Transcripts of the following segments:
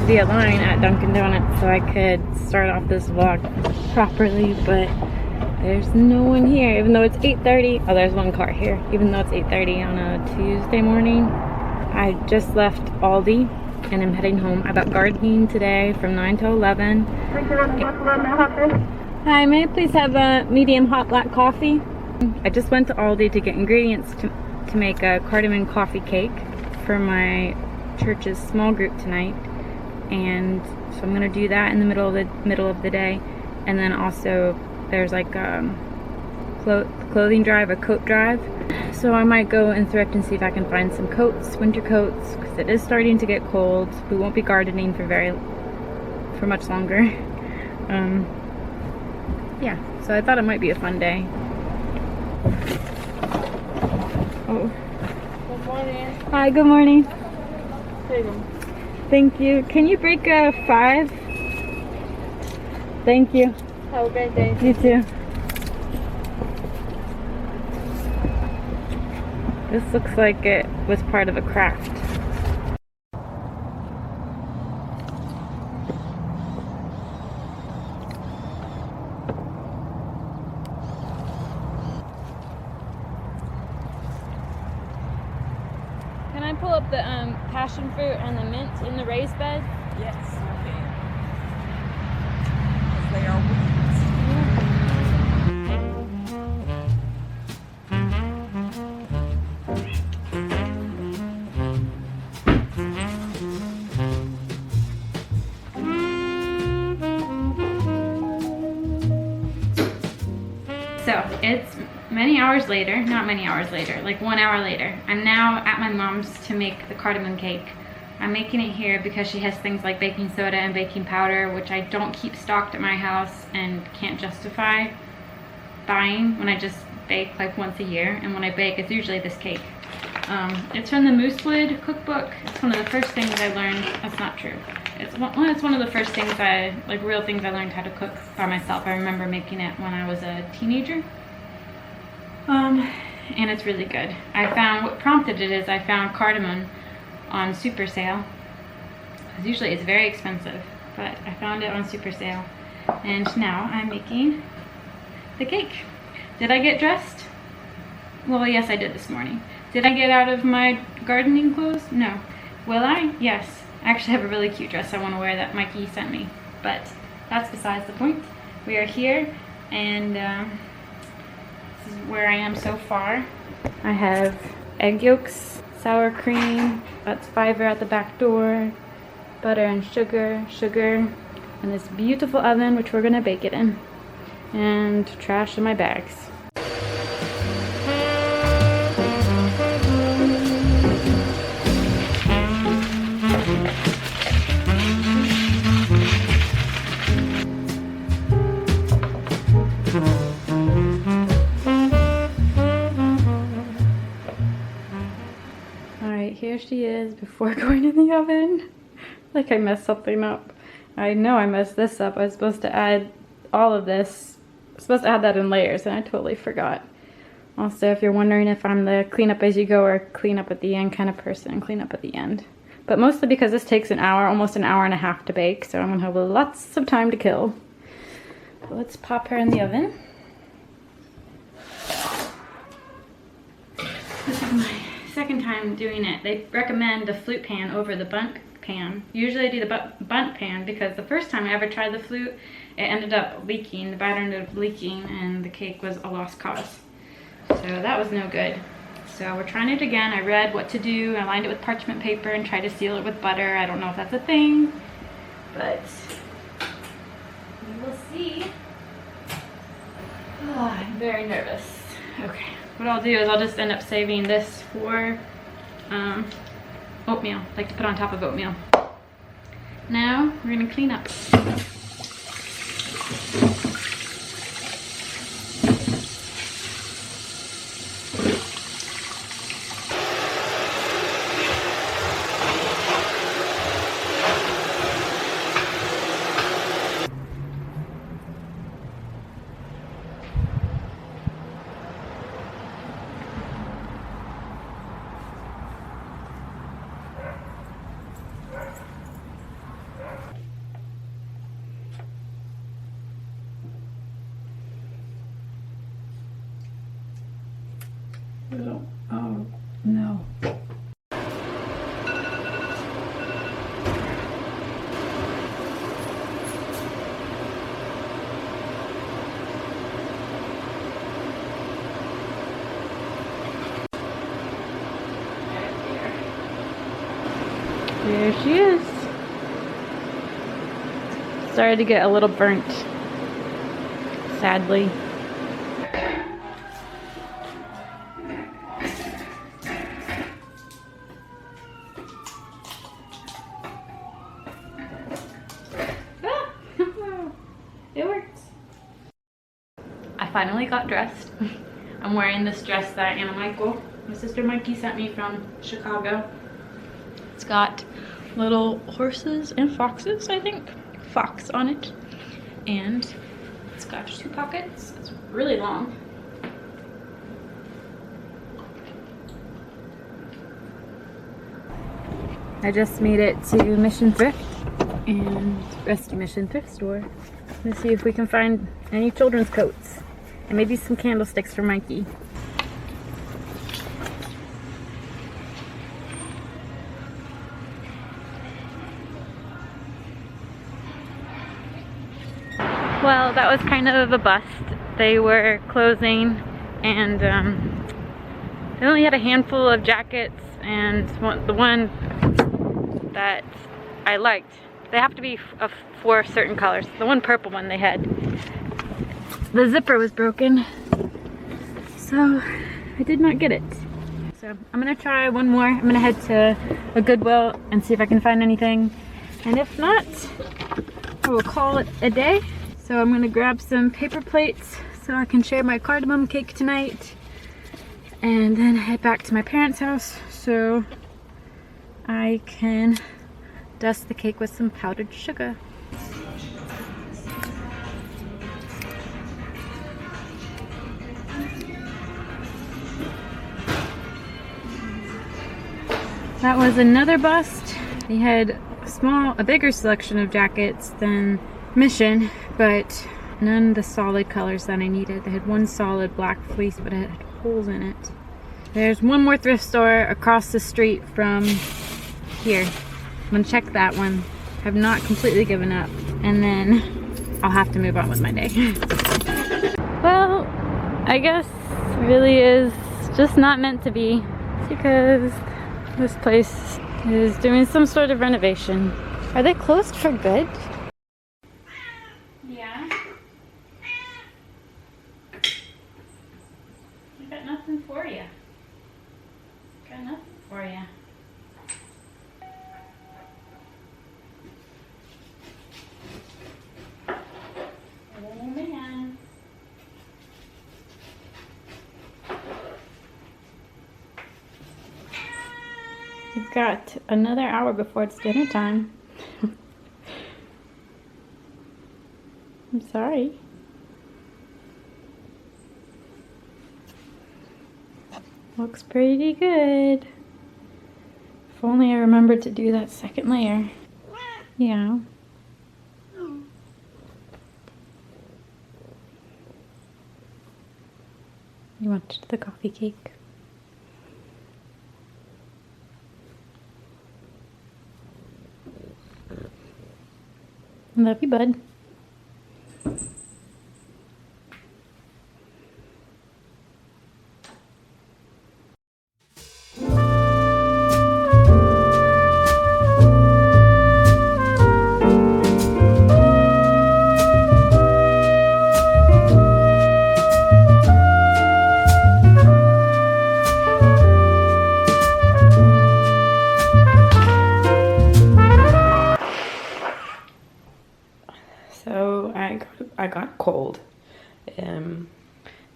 to be a line at Dunkin' Donuts so I could start off this vlog properly, but there's no one here, even though it's 8:30. Oh, there's one car here, even though it's 8:30 on a Tuesday morning. I just left Aldi and I'm heading home. I bought gardening today from 9 to 11. Hi, may I please have a medium hot black coffee? I just went to Aldi to get ingredients to make a cardamom coffee cake for my church's small group tonight, and so I'm gonna do that in the middle of the day. And then also there's like clothing drive, a coat drive, so I might go and thrift and see if I can find some coats, winter coats, because it is starting to get cold. We won't be gardening for much longer. Yeah, so I thought it might be a fun day. Oh. Good morning. Hi, good morning. Take 'em. Thank you. Can you break a 5? Thank you. Have a great day. You too. This looks like it was part of a craft. Can I pull up the passion fruit and the mint in the raised bed? Yes, okay. Because they are weeds. So it's many hours later, not many hours later, like 1 hour later. I'm now at my mom's to make the cardamom cake. I'm making it here because she has things like baking soda and baking powder, which I don't keep stocked at my house and can't justify buying when I just bake like once a year. And when I bake, it's usually this cake. It's from the Moosewood cookbook. It's one of the first things I learned. That's not true. It's one of the first things real things I learned how to cook by myself. I remember making it when I was a teenager. And it's really good. What prompted it is I found cardamom on super sale. Because usually it's very expensive, but I found it on super sale. And now I'm making the cake. Did I get dressed? Well, yes, I did this morning. Did I get out of my gardening clothes? No. Will I? Yes. I actually have a really cute dress I want to wear that Mikey sent me, but that's besides the point. We are here, and this is where I am so far. I have egg yolks, sour cream, that's fiber at the back door, butter and sugar, and this beautiful oven which we're gonna bake it in, and trash in my bags. Alright, here she is before going in the oven. Like I messed something up. I know I messed this up. I was supposed to add all of this. I was supposed to add that in layers and I totally forgot. Also, if you're wondering if I'm the clean up as you go or clean up at the end kind of person, clean up at the end. But mostly because this takes an hour, almost an hour and a half to bake, so I'm gonna have lots of time to kill. So let's pop her in the oven. This is my second time doing it. They recommend the flute pan over the bundt pan. Usually I do the bundt pan because the first time I ever tried the flute, it ended up leaking. The batter ended up leaking and the cake was a lost cause. So that was no good. So we're trying it again. I read what to do. I lined it with parchment paper and tried to seal it with butter. I don't know if that's a thing, but we will see. Oh, I'm very nervous. Okay, what I'll do is I'll just end up saving this for oatmeal, like to put on top of oatmeal. Now we're gonna clean up. Oh, no. There she is. Started to get a little burnt, sadly. It worked. I finally got dressed. I'm wearing this dress that my sister Mikey sent me from Chicago. It's got little horses and foxes, I think. Fox on it. And it's got 2 pockets. It's really long. I just made it to Mission Thrift and Rescue Mission Thrift Store. Let's see if we can find any children's coats and maybe some candlesticks for Mikey. Well, that was kind of a bust. They were closing and they only had a handful of jackets, and the one that I liked, they have to be for certain colors. The one purple one they had, the zipper was broken, so I did not get it. So I'm gonna try one more. I'm gonna head to a Goodwill and see if I can find anything, and if not, I will call it a day. So I'm gonna grab some paper plates so I can share my cardamom cake tonight, and then head back to my parents' house so I can dust the cake with some powdered sugar. That was another bust. They had a bigger selection of jackets than Mission, but none of the solid colors that I needed. They had one solid black fleece, but it had holes in it. There's one more thrift store across the street from here. I'm gonna check that one. Have not completely given up, and then I'll have to move on with my day. Well, I guess it really is just not meant to be, because this place is doing some sort of renovation. Are they closed for good? Yeah. I got nothing for you. Got nothing for you. Oh man. You've got another hour before it's dinner time. I'm sorry. Looks pretty good. If only I remembered to do that second layer. Yeah. You want the coffee cake? Love you, bud. So I got cold. I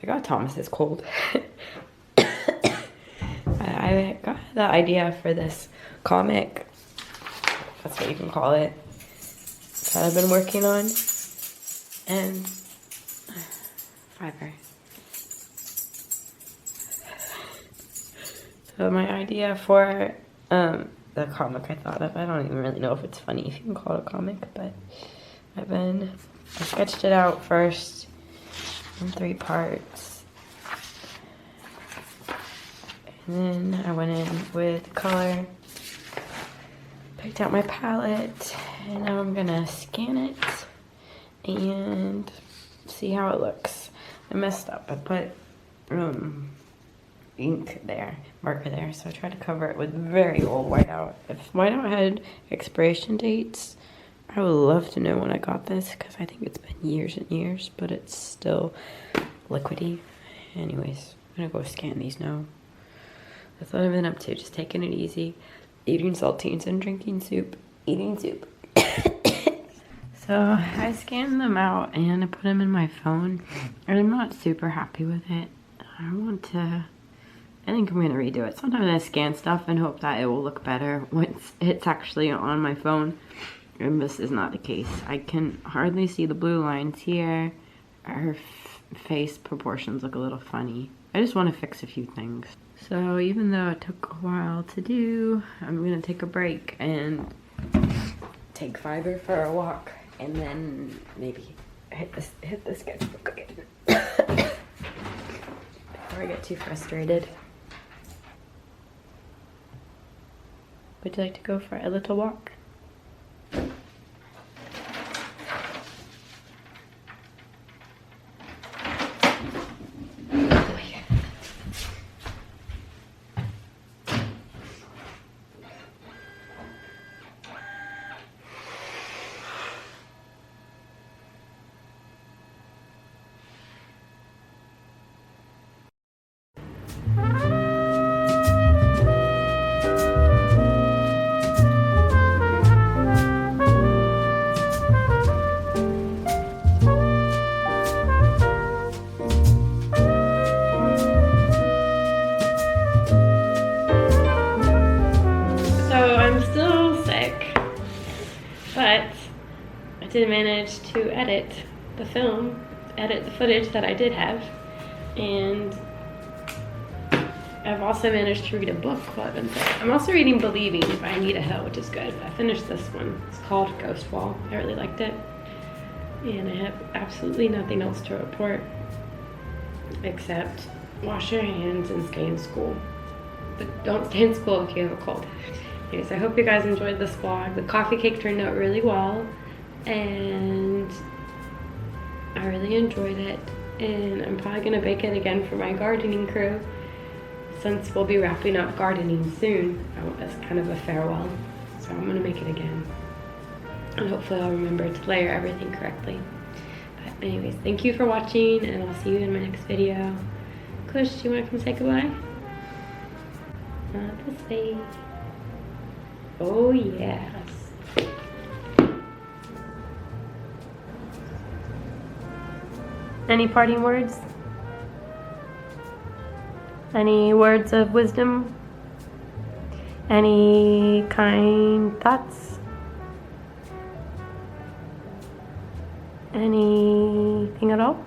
got Thomas's cold. I got the idea for this comic. That's what you can call it. That I've been working on. And fiber. So my idea for the comic I thought of, I don't even really know if it's funny if you can call it a comic, but I sketched it out first in 3 parts. And then I went in with color, picked out my palette, and now I'm gonna scan it and see how it looks. I messed up. I put ink there, marker there, so I tried to cover it with very old whiteout. If whiteout had expiration dates, I would love to know when I got this, because I think it's been years and years, but it's still liquidy. Anyways, I'm gonna go scan these now. That's what I've been up to, just taking it easy, eating saltines and drinking soup, eating soup. So I scanned them out and I put them in my phone. I'm not super happy with it. I think I'm gonna redo it. Sometimes I scan stuff and hope that it will look better once it's actually on my phone. And this is not the case. I can hardly see the blue lines here. Her face proportions look a little funny. I just want to fix a few things. So even though it took a while to do, I'm gonna take a break and take Fiber for a walk, and then maybe hit the sketchbook again before I get too frustrated. Would you like to go for a little walk? But I did manage to edit the footage that I did have, and I've also managed to read a book while I've been sick. I'm also reading Believing by Anita Hill, which is good. I finished this one. It's called Ghost Wall. I really liked it. And I have absolutely nothing else to report except wash your hands and stay in school. But don't stay in school if you have a cold. Anyways, I hope you guys enjoyed this vlog. The coffee cake turned out really well, and I really enjoyed it. And I'm probably gonna bake it again for my gardening crew, since we'll be wrapping up gardening soon. As kind of a farewell. So I'm gonna make it again. And hopefully I'll remember to layer everything correctly. But anyways, thank you for watching, and I'll see you in my next video. Kush, do you wanna come say goodbye? Not this way. Oh yes. Any parting words? Any words of wisdom? Any kind thoughts? Anything at all?